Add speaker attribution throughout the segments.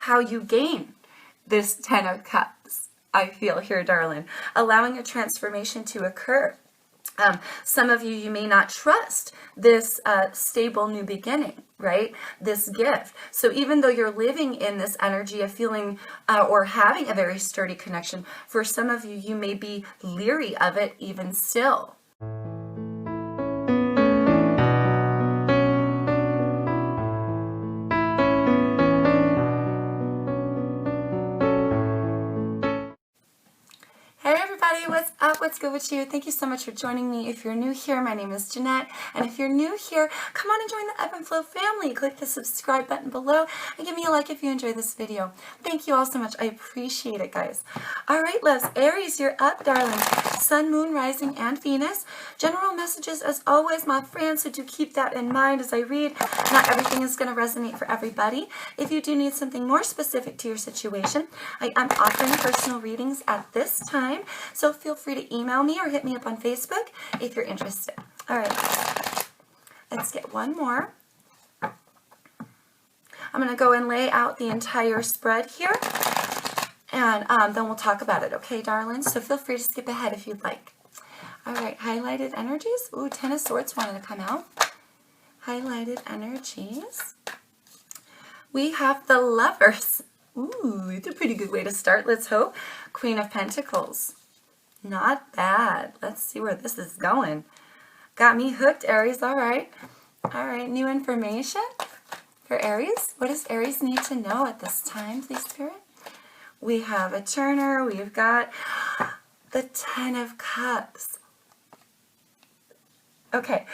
Speaker 1: how you gain this 10 of Cups, I feel here, darling, allowing a transformation to occur. Some of you, you may not trust this stable new beginning, right? This gift. So even though you're living in this energy of feeling or having a very sturdy connection, for some of you, you may be leery of it even still. What's up? What's good with you? Thank you so much for joining me. If you're new here, my name is Jeanette, and if you're new here, come on and join the Ebb and Flow family. Click the subscribe button below and give me a like if you enjoy this video. Thank you all so much. I appreciate it, guys. All right, loves. Aries, you're up, darling. Sun, Moon, Rising, and Venus. General messages, as always, my friends, so do keep that in mind as I read. Not everything is going to resonate for everybody. If you do need something more specific to your situation, I am offering personal readings at this time, so feel free to email me or hit me up on Facebook if you're interested. All right, let's get one more. I'm going to go and lay out the entire spread here, and then we'll talk about it, okay, darlings? So feel free to skip ahead if you'd like. All right, highlighted energies. Ooh, 10 of Swords wanted to come out. Highlighted energies. We have the Lovers. Ooh, it's a pretty good way to start, let's hope. Queen of Pentacles. Not bad. Let's see where this is going. Got me hooked, Aries. All right. All right, new information for Aries. What does Aries need to know at this time, please, Spirit? We have a Turner. We've got the 10 of Cups. Okay.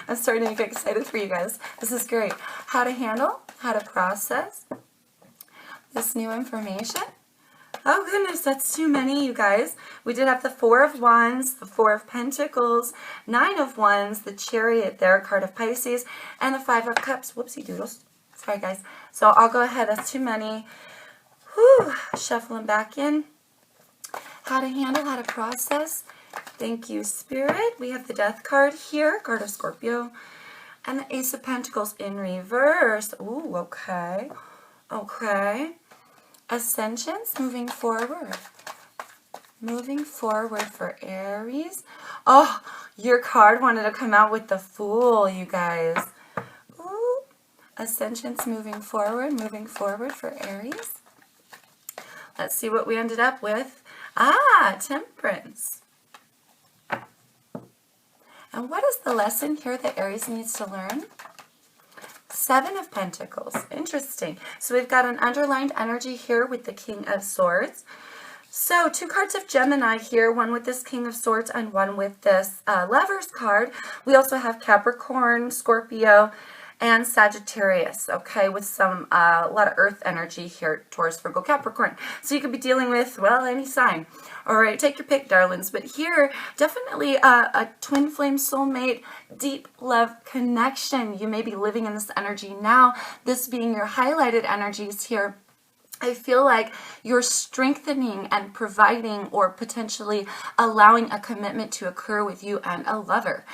Speaker 1: I'm starting to get excited for you guys. This is great. How to handle, how to process this new information. Oh goodness, that's too many, you guys. We did have the 4 of Wands, the 4 of Pentacles, 9 of Wands, the Chariot there, card of Pisces, and the 5 of Cups. Whoopsie doodles. Sorry, guys. So I'll go ahead. That's too many. Whew. Shuffle them back in. How to handle, how to process. Thank you, Spirit. We have the Death card here, card of Scorpio, and the Ace of Pentacles in reverse. Ooh, okay. Okay. Ascensions, moving forward. Moving forward for Aries. Oh, your card wanted to come out with the Fool, you guys. Ooh. Ascensions, moving forward for Aries. Let's see what we ended up with. Ah, Temperance. And what is the lesson here that Aries needs to learn? 7 of Pentacles. Interesting. So we've got an underlined energy here with the King of Swords. So 2 cards of Gemini here, one with this King of Swords and one with this Lovers card. We also have Capricorn, Scorpio, and Sagittarius, okay, with some a lot of earth energy here, Taurus, Virgo, Capricorn. So you could be dealing with, well, any sign. All right, take your pick, darlings. But here, definitely a twin flame soulmate, deep love connection. You may be living in this energy now, this being your highlighted energies here. I feel like you're strengthening and providing or potentially allowing a commitment to occur with you and a lover.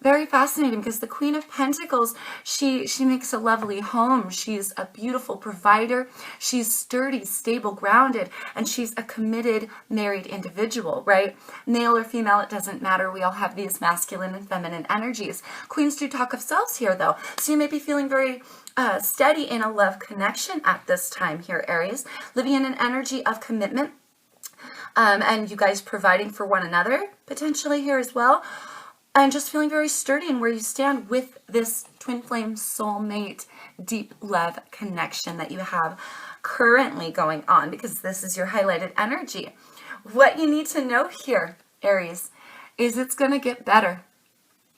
Speaker 1: Very fascinating, because the Queen of Pentacles, she makes a lovely home. She's a beautiful provider. She's sturdy, stable, grounded, and she's a committed, married individual, right? Male or female, it doesn't matter. We all have these masculine and feminine energies. Queens do talk of selves here, though. So you may be feeling very steady in a love connection at this time here, Aries. Living in an energy of commitment, and you guys providing for one another, potentially here as well. And just feeling very sturdy in where you stand with this twin flame soulmate deep love connection that you have currently going on, because this is your highlighted energy. What you need to know here, Aries, is it's going to get better.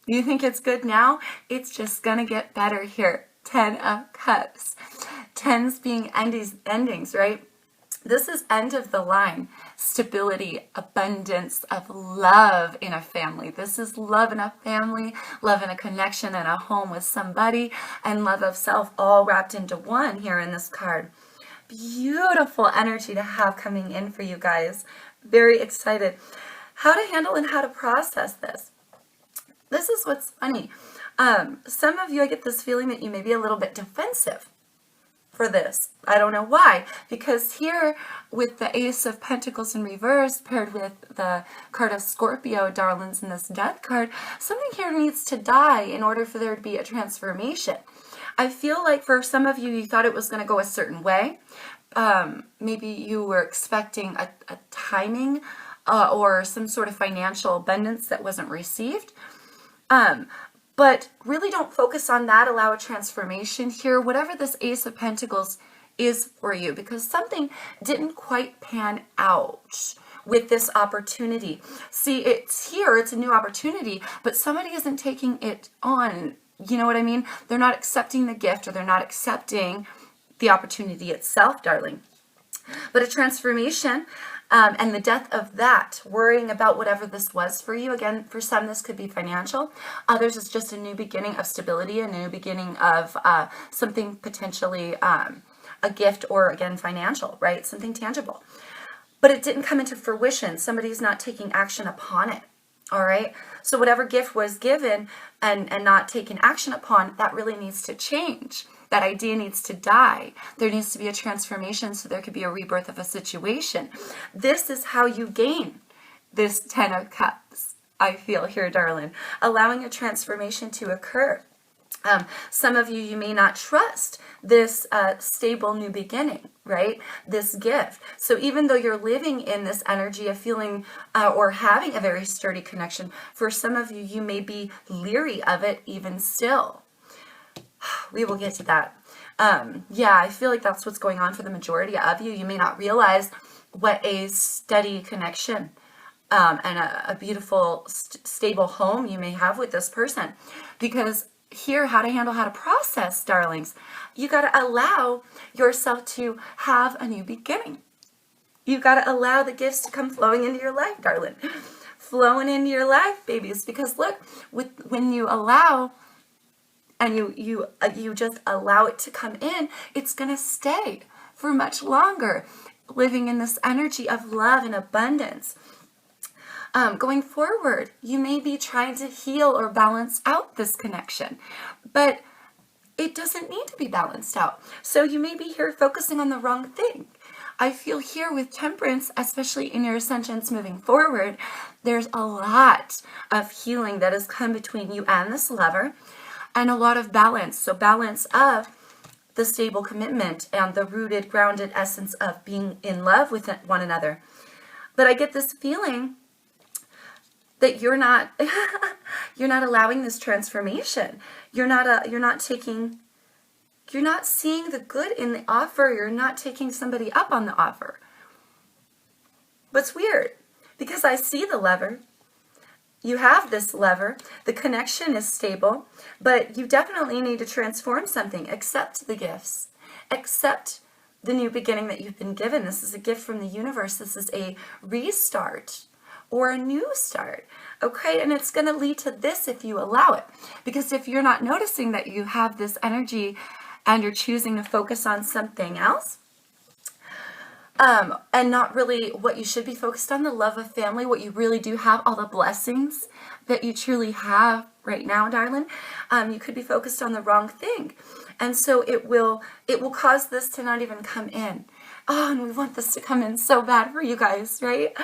Speaker 1: You think it's good now? It's just going to get better here. 10 of Cups. 10s being endings, right? This is end of the line. Stability, abundance of love in a family. This is love in a family, love in a connection and a home with somebody, and love of self all wrapped into one here in this card. Beautiful energy to have coming in for you guys. Very excited. How to handle and how to process this. This is what's funny. Some of you, I get this feeling that you may be a little bit defensive for this. I don't know why, because here with the Ace of Pentacles in reverse paired with the card of Scorpio, darlings, in this death card, something here needs to die in order for there to be a transformation. I feel like for some of you, you thought it was going to go a certain way. Maybe you were expecting a timing or some sort of financial abundance that wasn't received. But really don't focus on that. Allow a transformation here, whatever this Ace of Pentacles is for you, because something didn't quite pan out with this opportunity. See, it's here, it's a new opportunity, but somebody isn't taking it on. You know what I mean? They're not accepting the gift, or they're not accepting the opportunity itself, darling. But a transformation and the death of that, worrying about whatever this was for you. Again, for some, this could be financial. Others, it's just a new beginning of stability, a new beginning of something potentially a gift, or again, financial, right? Something tangible. But it didn't come into fruition. Somebody's not taking action upon it. All right. So whatever gift was given and not taken action upon, that really needs to change. That idea needs to die. There needs to be a transformation so there could be a rebirth of a situation. This is how you gain this 10 of Cups, I feel here, darling. Allowing a transformation to occur. Some of you, you may not trust this stable new beginning, right? This gift. So even though you're living in this energy of feeling or having a very sturdy connection, for some of you, you may be leery of it even still. We will get to that. Yeah, I feel like that's what's going on for the majority of you. You may not realize what a steady connection and a beautiful, stable home you may have with this person. Because here, how to process, darlings. You got to allow yourself to have a new beginning. You got to allow the gifts to come flowing into your life, darling. Flowing into your life, babies. Because look, when you allow and you just allow it to come in, it's going to stay for much longer, living in this energy of love and abundance. Going forward, you may be trying to heal or balance out this connection, but it doesn't need to be balanced out. So you may be here focusing on the wrong thing. I feel here with Temperance, especially in your ascensions moving forward, there's a lot of healing that has come between you and this lover, and a lot of balance. So balance of the stable commitment and the rooted, grounded essence of being in love with one another. But I get this feeling that you're not allowing this transformation. You're not seeing the good in the offer. You're not taking somebody up on the offer. But it's weird, because I see the lever. You have this lever. The connection is stable, but you definitely need to transform something. Accept the gifts. Accept the new beginning that you've been given. This is a gift from the universe. This is a restart or a new start, okay? And it's going to lead to this if you allow it. Because if you're not noticing that you have this energy and you're choosing to focus on something else, and not really what you should be focused on, the love of family, what you really do have, all the blessings that you truly have right now, darling, you could be focused on the wrong thing. And so it will cause this to not even come in. Oh, and we want this to come in so bad for you guys, right?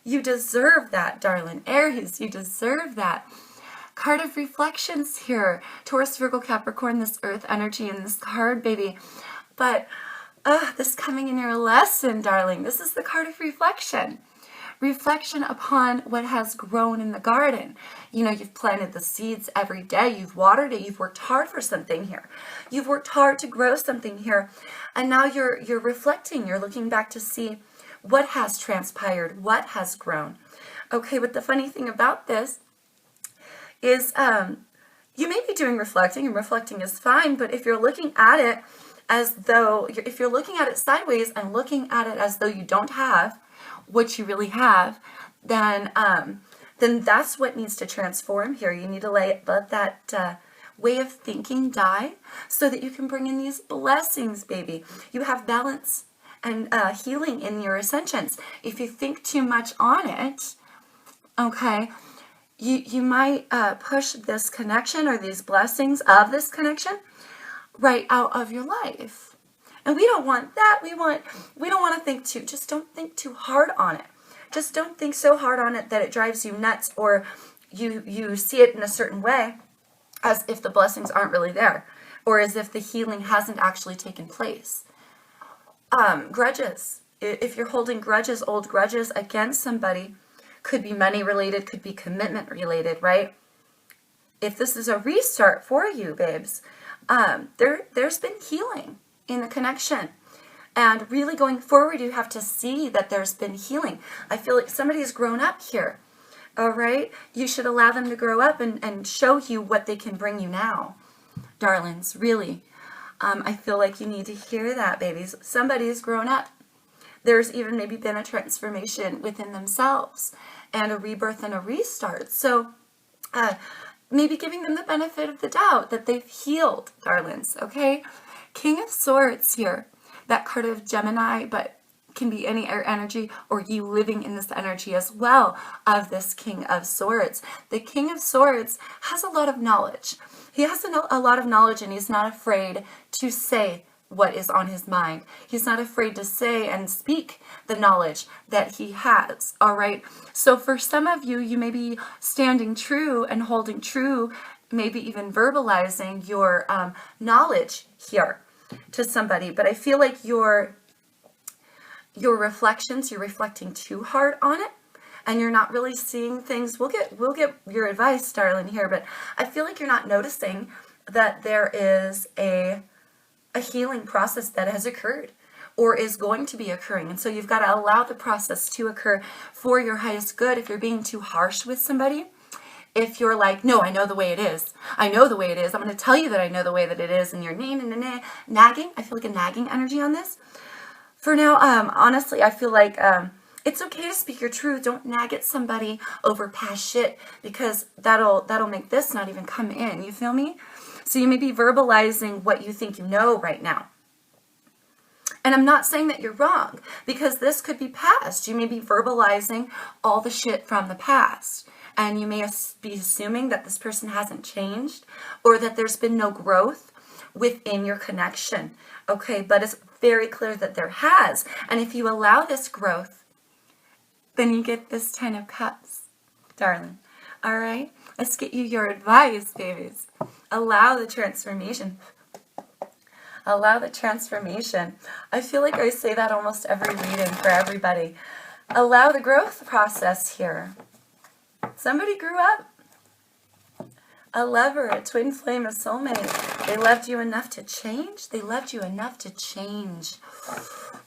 Speaker 1: You deserve that, darling. Aries, you deserve that. Card of reflections here. Taurus, Virgo, Capricorn, this earth energy in this card, baby. But this coming in your lesson, darling. This is the card of reflection. Reflection upon what has grown in the garden. You know, you've planted the seeds every day. You've watered it. You've worked hard for something here. You've worked hard to grow something here. And now you're reflecting. You're looking back to see what has transpired, what has grown. Okay, but the funny thing about this is you may be doing reflecting, and reflecting is fine, but if you're looking at it as though, if you're looking at it sideways and looking at it as though you don't have what you really have, then that's what needs to transform here. You need to let that way of thinking die so that you can bring in these blessings, baby. You have balance and healing in your ascensions. If you think too much on it, okay, you might push this connection or these blessings of this connection right out of your life. And we don't want that. We don't want to think too. Just don't think too hard on it. Just don't think so hard on it that it drives you nuts, or you see it in a certain way as if the blessings aren't really there, or as if the healing hasn't actually taken place. Grudges. If you're holding grudges, old grudges against somebody, could be money related, could be commitment related, right? If this is a restart for you, babes, there's been healing in the connection. And really going forward, you have to see that there's been healing. I feel like somebody's grown up here. All right? You should allow them to grow up and show you what they can bring you now. Darlings, really. I feel like you need to hear that, babies. Somebody's grown up. There's even maybe been a transformation within themselves and a rebirth and a restart. So maybe giving them the benefit of the doubt that they've healed, darlings, okay? King of Swords here. That card of Gemini, but can be any air energy, or you living in this energy as well of this King of Swords. The King of Swords has a lot of knowledge. He has a lot of knowledge, and he's not afraid to say what is on his mind. He's not afraid to say and speak the knowledge that he has, all right? So for some of you, you may be standing true and holding true, maybe even verbalizing your knowledge here to somebody, but I feel like your reflections, you're reflecting too hard on it, and you're not really seeing things. We'll get your advice, darling, here, but I feel like you're not noticing that there is a healing process that has occurred or is going to be occurring, and so you've got to allow the process to occur for your highest good. If you're being too harsh with somebody, if you're like, no, I know the way it is. I know the way it is. I'm going to tell you that I know the way that it is. And you're nagging. I feel like a nagging energy on this. For now, honestly, I feel like it's okay to speak your truth. Don't nag at somebody over past shit, because that'll make this not even come in. You feel me? So you may be verbalizing what you think you know right now. And I'm not saying that you're wrong, because this could be past. You may be verbalizing all the shit from the past. And you may be assuming that this person hasn't changed, or that there's been no growth within your connection. Okay, but it's very clear that there has. And if you allow this growth, then you get this 10 of Cups, darling. All right? Let's get you your advice, babies. Allow the transformation. Allow the transformation. I feel like I say that almost every reading for everybody. Allow the growth process here. Somebody grew up. A lover, a twin flame, a soulmate. They loved you enough to change. They loved you enough to change.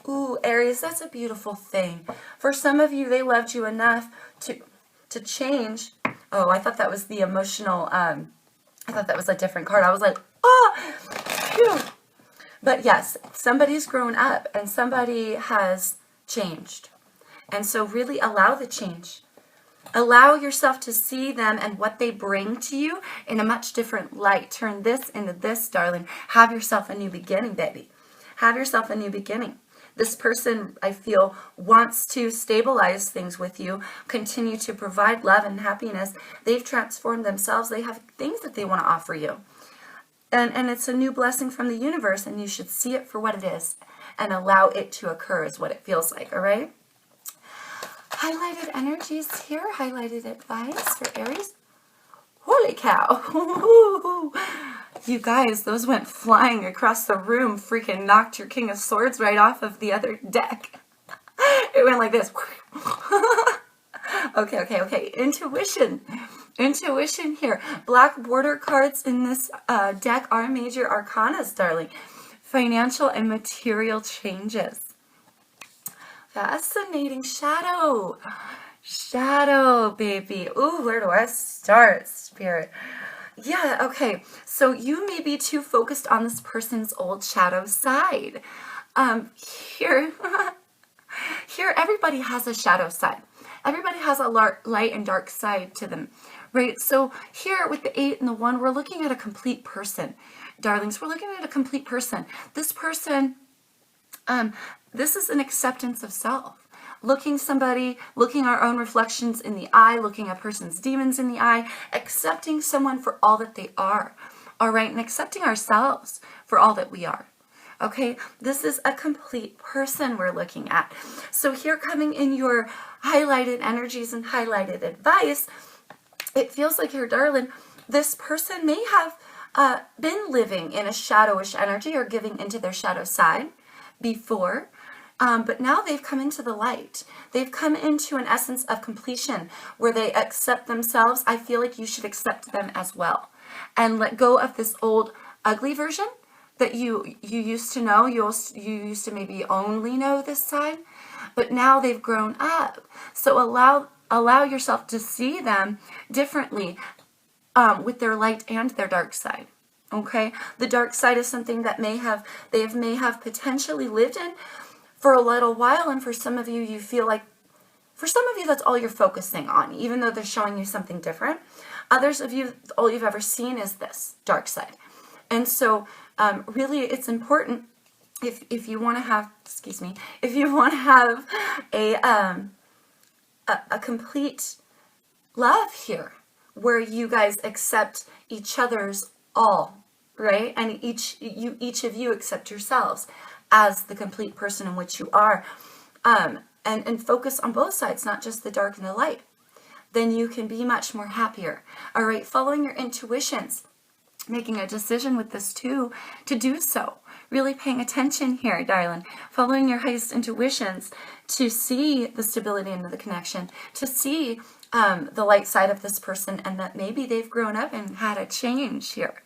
Speaker 1: Ooh, Aries, that's a beautiful thing. For some of you, they loved you enough to change. Oh, I thought that was the emotional, I thought that was a different card. I was like, oh, phew. But yes, somebody's grown up and somebody has changed. And so really allow the change. Allow yourself to see them and what they bring to you in a much different light. Turn this into this, darling. Have yourself a new beginning, baby. Have yourself a new beginning. This person, I feel, wants to stabilize things with you, continue to provide love and happiness. They've transformed themselves. They have things that they want to offer you. And it's a new blessing from the universe, and you should see it for what it is and allow it to occur is what it feels like, all right? Highlighted energies here, highlighted advice for Aries. Holy cow. You guys, those went flying across the room, freaking knocked your King of Swords right off of the other deck. It went like this. Okay. Intuition here. Black border cards in this deck are major arcanas, darling. Financial and material changes. Fascinating. Shadow. Shadow, baby. Ooh, where do I start, Spirit? Yeah, okay. So you may be too focused on this person's old shadow side. Here, everybody has a shadow side. Everybody has a light and dark side to them, right? So here with the 8 and the 1, we're looking at a complete person. Darlings, we're looking at a complete person. This person, this is an acceptance of self. Looking our own reflections in the eye, looking a person's demons in the eye, accepting someone for all that they are, all right? And accepting ourselves for all that we are, Okay, this is a complete person we're looking at. So here, coming in your highlighted energies and highlighted advice, it feels like here, darling, this person may have been living in a shadowish energy or giving into their shadow side before, but now they've come into the light. They've come into an essence of completion where they accept themselves. I feel like you should accept them as well and let go of this old ugly version that you used to know. You used to maybe only know this side, but now they've grown up. So allow yourself to see them differently, with their light and their dark side. Okay, the dark side is something that they may have potentially lived in for a little while, and for some of you, you feel like, for some of you, that's all you're focusing on, even though they're showing you something different. Others of you, all you've ever seen is this dark side. And so really it's important, if you want to have, if you want to have a complete love here, where you guys accept each other's all, right? And each of you accept yourselves as the complete person in which you are, and focus on both sides, not just the dark and the light, then you can be much more happier. All right, following your intuitions, making a decision with this too, to do so. Really paying attention here, darling. Following your highest intuitions to see the stability into the connection, to see the light side of this person, and that maybe they've grown up and had a change here.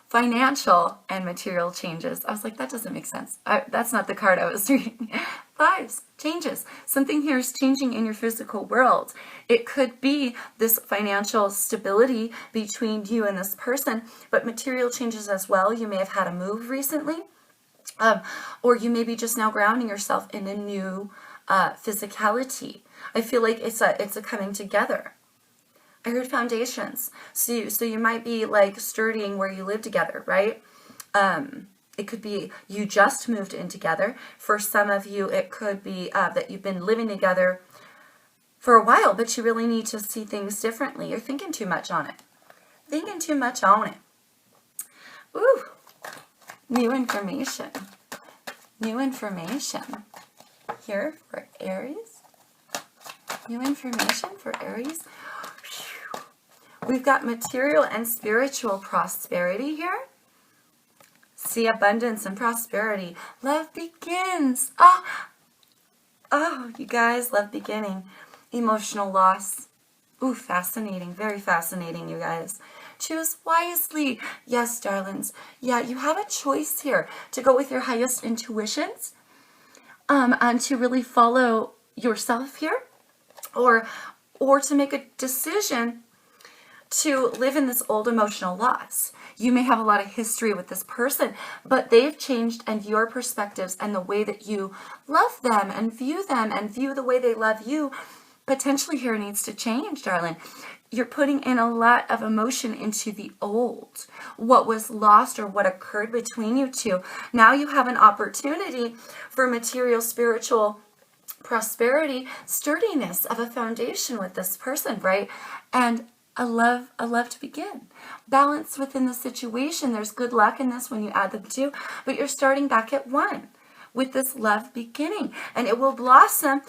Speaker 1: Financial and material changes. I was like, that doesn't make sense. That's not the card I was reading. Fives, changes. Something here is changing in your physical world. It could be this financial stability between you and this person, but material changes as well. You may have had a move recently, or you may be just now grounding yourself in a new physicality. I feel like it's a coming together. I heard foundations. So you might be like sturdying where you live together, right? It could be you just moved in together. For some of you, it could be that you've been living together for a while, but you really need to see things differently. You're thinking too much on it. Thinking too much on it. Ooh, new information. New information. Here for Aries. New information for Aries. We've got material and spiritual prosperity here. See abundance and prosperity. Love begins. Oh, you guys, love beginning. Emotional loss. Ooh, fascinating. Very fascinating, you guys. Choose wisely. Yes, darlings. Yeah, you have a choice here to go with your highest intuitions, and to really follow yourself here, or to make a decision to live in this old emotional loss. You may have a lot of history with this person, but they've changed, and your perspectives and the way that you love them and view the way they love you potentially here needs to change, darling. You're putting in a lot of emotion into the old, what was lost or what occurred between you two. Now you have an opportunity for material, spiritual prosperity, sturdiness of a foundation with this person, right? And a love to begin. Balance within the situation. There's good luck in this when you add the two, but you're starting back at one with this love beginning, and it will blossom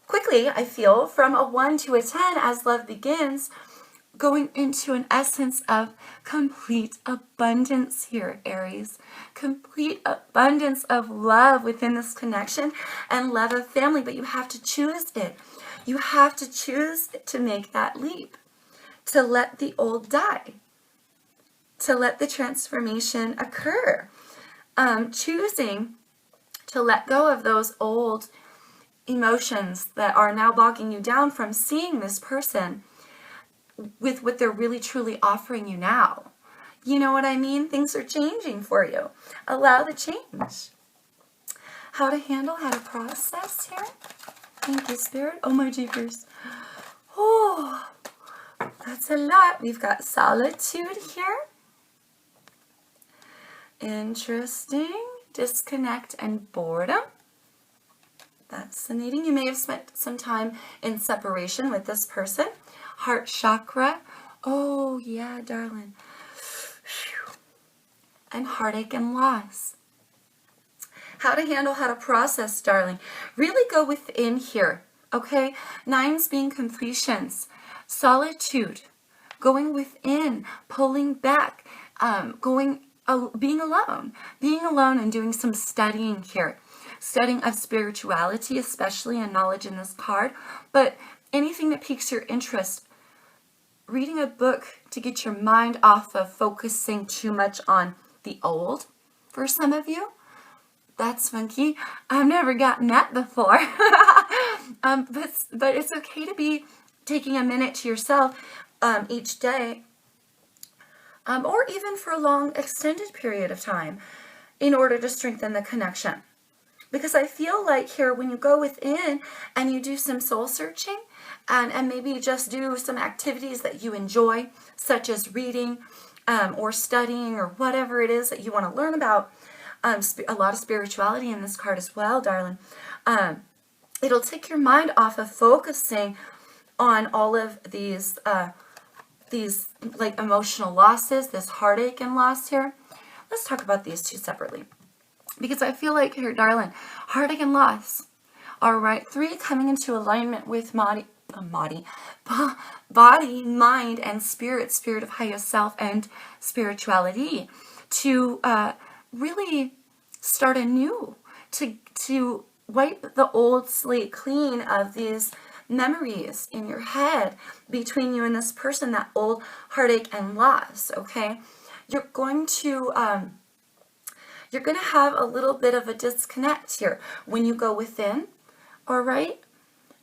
Speaker 1: quickly, I feel, from a 1 to a 10 as love begins, going into an essence of complete abundance here, Aries. Complete abundance of love within this connection and love of family, but you have to choose it. You have to choose to make that leap, to let the old die, to let the transformation occur. Choosing to let go of those old emotions that are now bogging you down from seeing this person with what they're really truly offering you now. You know what I mean? Things are changing for you. Allow the change. How to handle, how to process here. Thank you, Spirit. Oh, my jeepers. Oh, that's a lot. We've got solitude here. Interesting. Disconnect and boredom. Fascinating. You may have spent some time in separation with this person. Heart chakra. Oh, yeah, darling. and heartache and loss. How to handle, how to process, darling. Really go within here, okay? 9s being completions, solitude, going within, pulling back, being alone and doing some studying here. Studying of spirituality, especially, and knowledge in this card, but anything that piques your interest. Reading a book to get your mind off of focusing too much on the old for some of you. That's funky. I've never gotten that before. But it's okay to be taking a minute to yourself each day, or even for a long extended period of time, in order to strengthen the connection. Because I feel like here, when you go within and you do some soul searching, and maybe just do some activities that you enjoy, such as reading or studying or whatever it is that you want to learn about, a lot of spirituality in this card as well, darling. It'll take your mind off of focusing on all of these like emotional losses, this heartache and loss here. Let's talk about these two separately, because I feel like here, darling, heartache and loss. All right, 3 coming into alignment with body, mind, and spirit of higher self and spirituality, to really start anew, to wipe the old slate clean of these memories in your head between you and this person, that old heartache and loss, okay? You're going to have a little bit of a disconnect here when you go within, all right?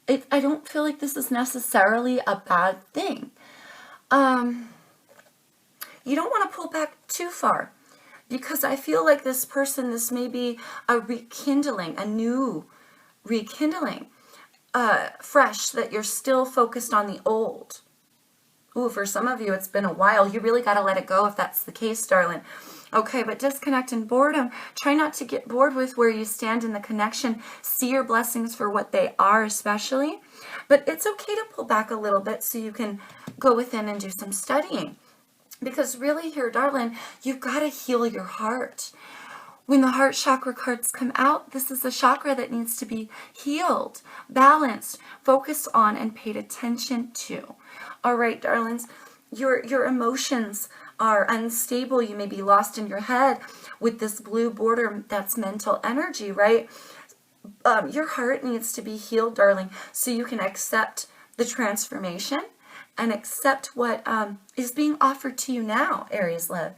Speaker 1: I don't feel like this is necessarily a bad thing. You don't want to pull back too far, because I feel like this person, this may be a rekindling, a new rekindling, fresh, that you're still focused on the old. Ooh, for some of you, it's been a while. You really got to let it go if that's the case, darling. Okay, but disconnect and boredom. Try not to get bored with where you stand in the connection. See your blessings for what they are, especially. But it's okay to pull back a little bit so you can go within and do some studying. Because really here, darling, you've got to heal your heart. When the heart chakra cards come out, this is a chakra that needs to be healed, balanced, focused on, and paid attention to. All right, darlings, your emotions are unstable. You may be lost in your head with this blue border. That's mental energy, right? Your heart needs to be healed, darling, so you can accept the transformation and accept what is being offered to you now, Aries love.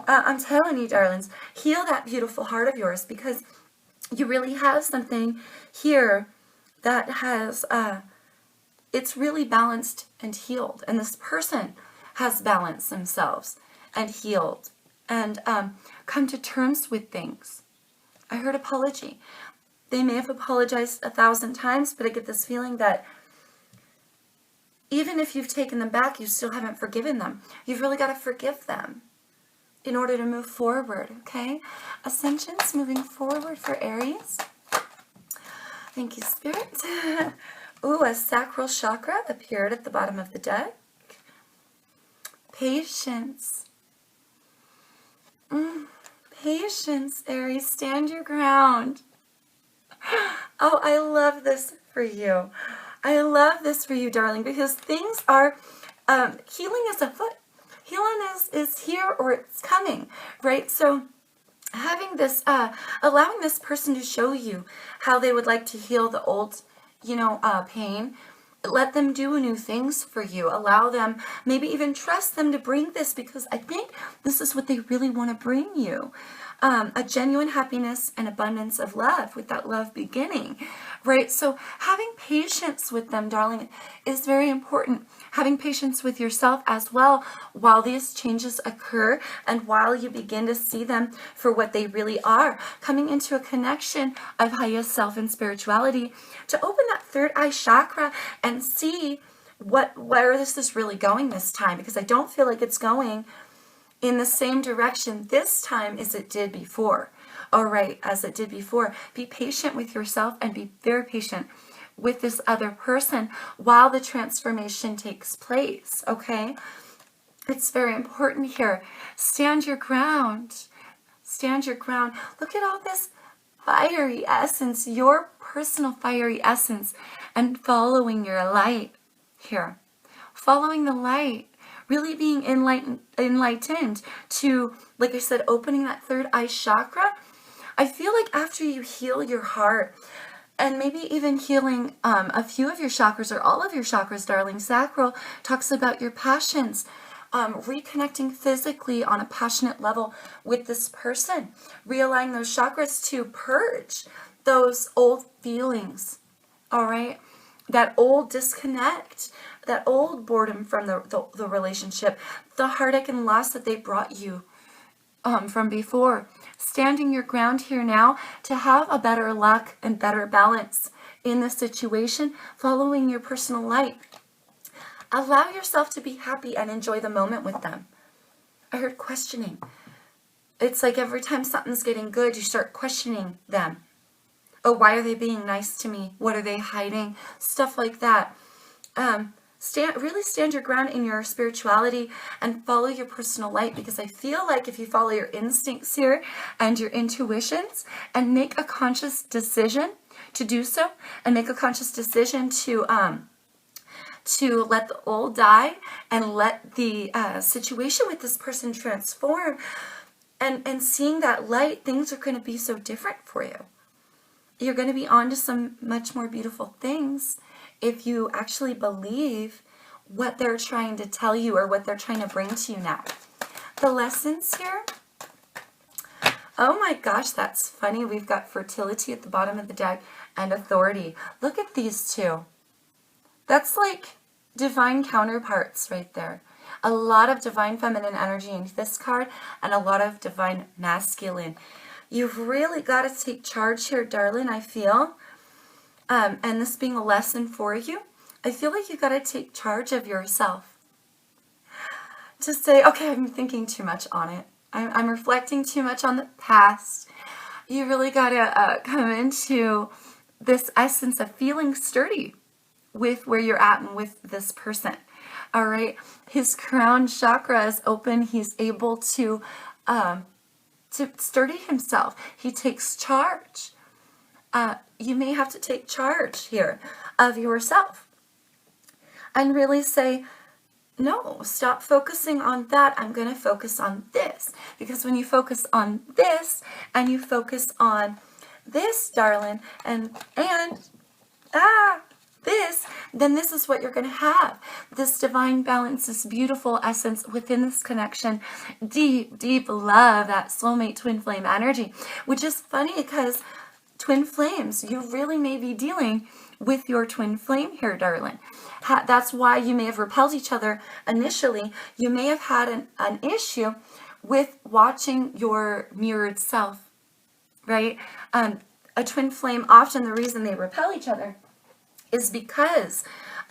Speaker 1: I'm telling you, darlings, heal that beautiful heart of yours, because you really have something here that has, it's really balanced and healed. And this person has balanced themselves and healed and come to terms with things. I heard apology. They may have apologized 1,000 times, but I get this feeling that even if you've taken them back, you still haven't forgiven them. You've really got to forgive them in order to move forward, okay? Ascensions moving forward for Aries. Thank you, Spirit. Ooh, a sacral chakra appeared at the bottom of the deck. Patience. Patience, Aries. Stand your ground. Oh, I love this for you. I love this for you, darling, because things are, healing is afoot. Healing is here, or it's coming, right? So having this, allowing this person to show you how they would like to heal the old, pain. Let them do new things for you. Allow them, maybe even trust them to bring this, because I think this is what they really want to bring you. A genuine happiness and abundance of love, with that love beginning, right? So having patience with them, darling, is very important. Having patience with yourself as well while these changes occur and while you begin to see them for what they really are. Coming into a connection of highest self and spirituality to open that third eye chakra and see where this is really going this time, because I don't feel like it's going in the same direction this time as it did before. All right, as it did before. Be patient with yourself and be very patient with this other person while the transformation takes place, okay? It's very important here. Stand your ground. stand your ground. Look at all this fiery essence, your personal fiery essence, and following your light here. Following the light, really being enlightened to, like I said, opening that third eye chakra. I feel like after you heal your heart, and maybe even healing a few of your chakras or all of your chakras, darling, sacral talks about your passions, reconnecting physically on a passionate level with this person, realigning those chakras to purge those old feelings, all right? That old disconnect, that old boredom from the relationship, the heartache and loss that they brought you from before. Standing your ground here now to have a better luck and better balance in this situation, following your personal light. Allow yourself to be happy and enjoy the moment with them. I heard questioning. It's like every time something's getting good, you start questioning them. Oh, why are they being nice to me? What are they hiding? Stuff like that. Really stand your ground in your spirituality and follow your personal light, because I feel like if you follow your instincts here and your intuitions and make a conscious decision to do so, and make a conscious decision to let the old die and let the situation with this person transform, and seeing that light, things are going to be so different for you. You're going to be on to some much more beautiful things if you actually believe what they're trying to tell you or what they're trying to bring to you now. The lessons here. Oh my gosh, that's funny. We've got fertility at the bottom of the deck and authority. Look at these two. That's like divine counterparts right there. A lot of divine feminine energy in this card and a lot of divine masculine. You've really got to take charge here, darling, I feel. And this being a lesson for you, I feel like you got to take charge of yourself. To say, okay, I'm thinking too much on it. I'm reflecting too much on the past. You really got to come into this essence of feeling sturdy with where you're at and with this person. All right. His crown chakra is open. He's able to sturdy himself. He takes charge. You may have to take charge here of yourself and really say, no, stop focusing on that. I'm going to focus on this. Because when you focus on this and you focus on this, darling, and this, then this is what you're going to have. This divine balance, this beautiful essence within this connection, deep, deep love, that soulmate twin flame energy, which is funny because twin flames, you really may be dealing with your twin flame here, darling. That's why you may have repelled each other initially. You may have had an issue with watching your mirrored self, right? A twin flame, often the reason they repel each other is because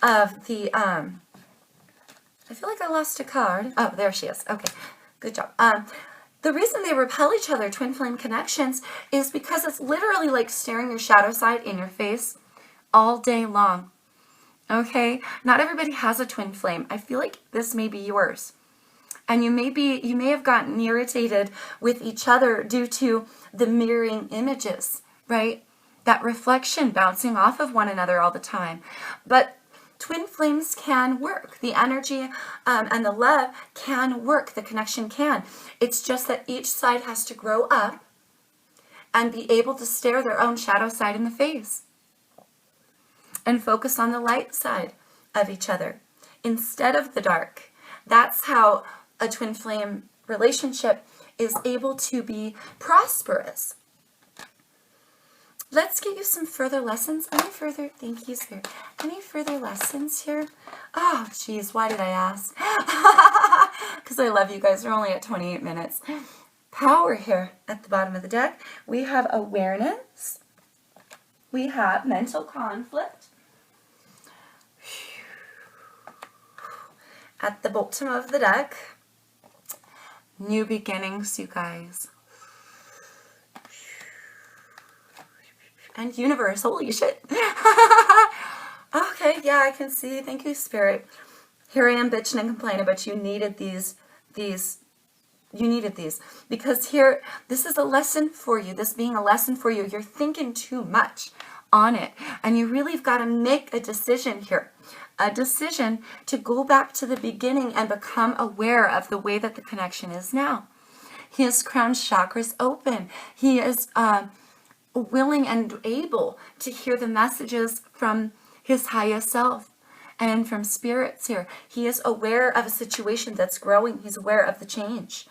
Speaker 1: of the, I feel like I lost a card. Oh, there she is. Okay, good job. The reason they repel each other, twin flame connections, is because it's literally like staring your shadow side in your face all day long. Okay? Not everybody has a twin flame. I feel like this may be yours. And you may have gotten irritated with each other due to the mirroring images, right? That reflection bouncing off of one another all the time. But twin flames can work. The energy and the love can work. The connection can. It's just that each side has to grow up and be able to stare their own shadow side in the face and focus on the light side of each other instead of the dark. That's how a twin flame relationship is able to be prosperous. Let's get you some further lessons. Any further, thank you, Spirit. Any further lessons here? Oh, geez, why did I ask? Because I love you guys. We're only at 28 minutes. Power here at the bottom of the deck. We have awareness. We have mental conflict. At the bottom of the deck, new beginnings, you guys. And universe, holy shit. Okay, yeah, I can see. Thank you, Spirit. Here I am bitching and complaining, but you needed these You needed these. Because here, this is a lesson for you. This being a lesson for you. You're thinking too much on it. And you really have got to make a decision here. A decision to go back to the beginning and become aware of the way that the connection is now. His crown chakra is open. He is willing and able to hear the messages from his highest self and from spirits here. He is aware of a situation that's growing. He's aware of the change.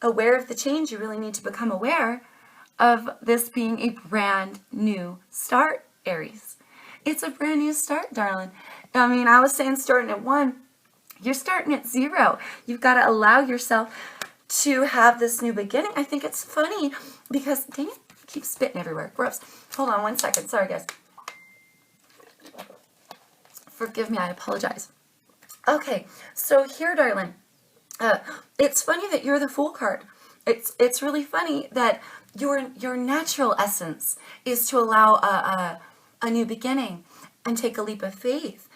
Speaker 1: Aware of the change, you really need to become aware of this being a brand new start, Aries. It's a brand new start, darling. I mean, I was saying starting at 1. You're starting at 0. You've got to allow yourself to have this new beginning. I think it's funny because, dang it, I keep spitting everywhere. Gross. Hold on 1 second. Sorry, guys. Forgive me. I apologize. Okay, so here, darling, it's funny that you're the Fool card. It's really funny that your natural essence is to allow a new beginning and take a leap of faith.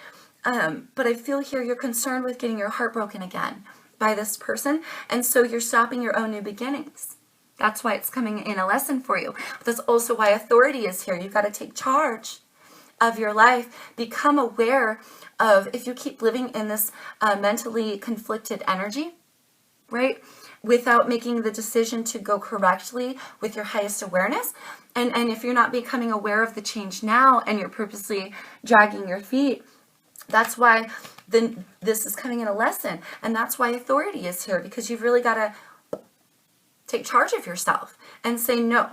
Speaker 1: But I feel here you're concerned with getting your heart broken again by this person, and so you're stopping your own new beginnings. That's why it's coming in a lesson for you. But that's also why authority is here. You've got to take charge of your life. Become aware of if you keep living in this mentally conflicted energy, right? Without making the decision to go correctly with your highest awareness. And if you're not becoming aware of the change now and you're purposely dragging your feet, that's why this is coming in a lesson. And that's why authority is here, because you've really got to take charge of yourself and say, no,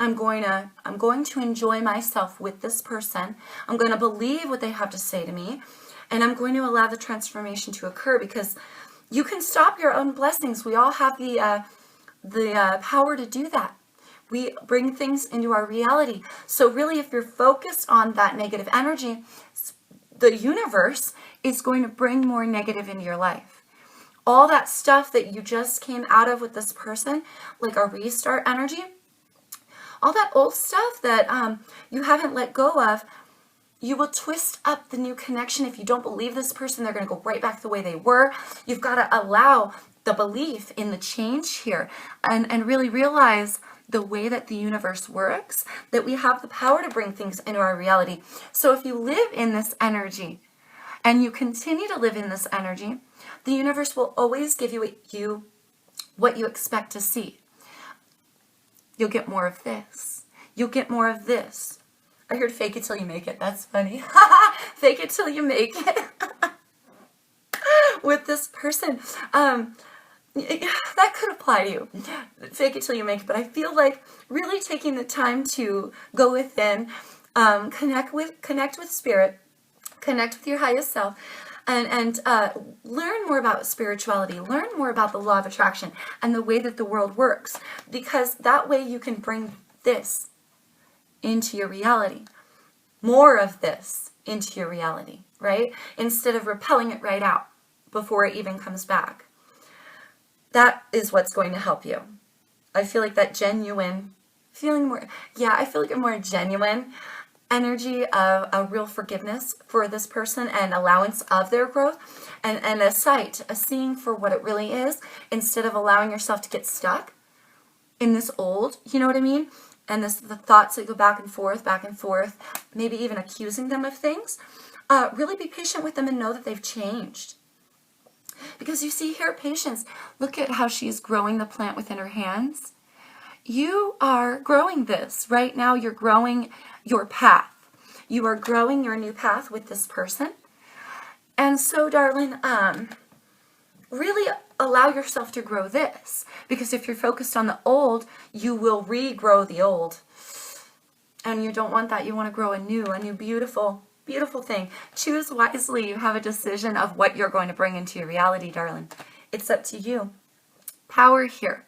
Speaker 1: I'm going to enjoy myself with this person. I'm going to believe what they have to say to me. And I'm going to allow the transformation to occur, because you can stop your own blessings. We all have the power to do that. We bring things into our reality. So really, if you're focused on that negative energy, the universe is going to bring more negative into your life. All that stuff that you just came out of with this person, like a restart energy, all that old stuff that you haven't let go of, you will twist up the new connection. If you don't believe this person, they're going to go right back the way they were. You've got to allow the belief in the change here and really realize the way that the universe works, that we have the power to bring things into our reality. So if you live in this energy and you continue to live in this energy, the universe will always give you what you expect to see. You'll get more of this. You'll get more of this. I heard fake it till you make it. That's funny. Fake it till you make it. With this person. That could apply to you. Fake it till you make it. But I feel like really taking the time to go within, connect with spirit, connect with your highest self, and learn more about spirituality, learn more about the law of attraction and the way that the world works, because that way you can bring this into your reality, more of this into your reality, right? Instead of repelling it right out before it even comes back. That is what's going to help you. I feel like that genuine, I feel like a more genuine energy of a real forgiveness for this person and allowance of their growth, and a seeing for what it really is, instead of allowing yourself to get stuck in this old, you know what I mean? And the thoughts that go back and forth, maybe even accusing them of things. Really be patient with them and know that they've changed. Because you see here, patience, look at how she's growing the plant within her hands. You are growing this. Right now, you're growing your path. You are growing your new path with this person. And so, darling, really allow yourself to grow this. Because if you're focused on the old, you will regrow the old. And you don't want that. You want to grow a new beautiful, beautiful thing. Choose wisely. You have a decision of what you're going to bring into your reality, darling. It's up to you. Power here.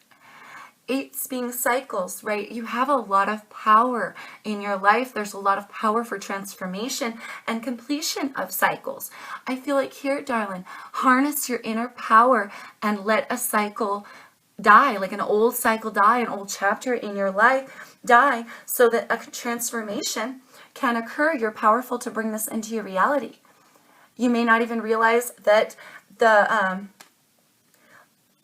Speaker 1: 8s being cycles, right? You have a lot of power in your life. There's a lot of power for transformation and completion of cycles. I feel like here, darling, harness your inner power and let a cycle die, like an old cycle die, an old chapter in your life die, so that a transformation can occur. You're powerful to bring this into your reality. You may not even realize that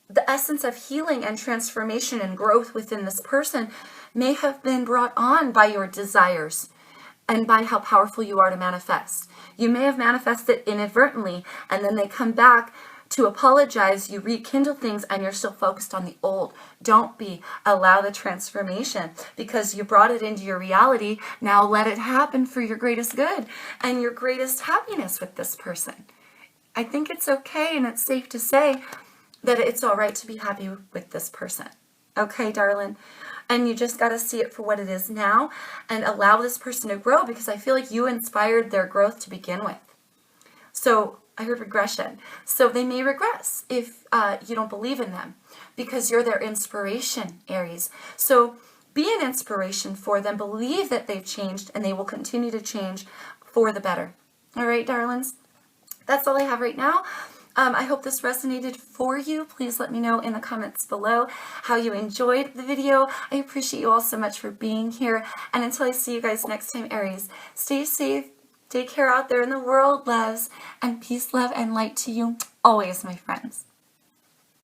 Speaker 1: the essence of healing and transformation and growth within this person may have been brought on by your desires and by how powerful you are to manifest. You may have manifested inadvertently, and then they come back to apologize, you rekindle things, and you're still focused on the old. Don't be. Allow the transformation, because you brought it into your reality. Now let it happen for your greatest good and your greatest happiness with this person. I think it's okay and it's safe to say that it's all right to be happy with this person. Okay, darling? And you just got to see it for what it is now and allow this person to grow, because I feel like you inspired their growth to begin with. So I heard regression. So they may regress if you don't believe in them, because you're their inspiration, Aries. So be an inspiration for them. Believe that they've changed and they will continue to change for the better. All right, darlings? That's all I have right now. I hope this resonated for you. Please let me know in the comments below how you enjoyed the video. I appreciate you all so much for being here. And until I see you guys next time, Aries, stay safe, take care out there in the world, loves, and peace, love, and light to you always, my friends.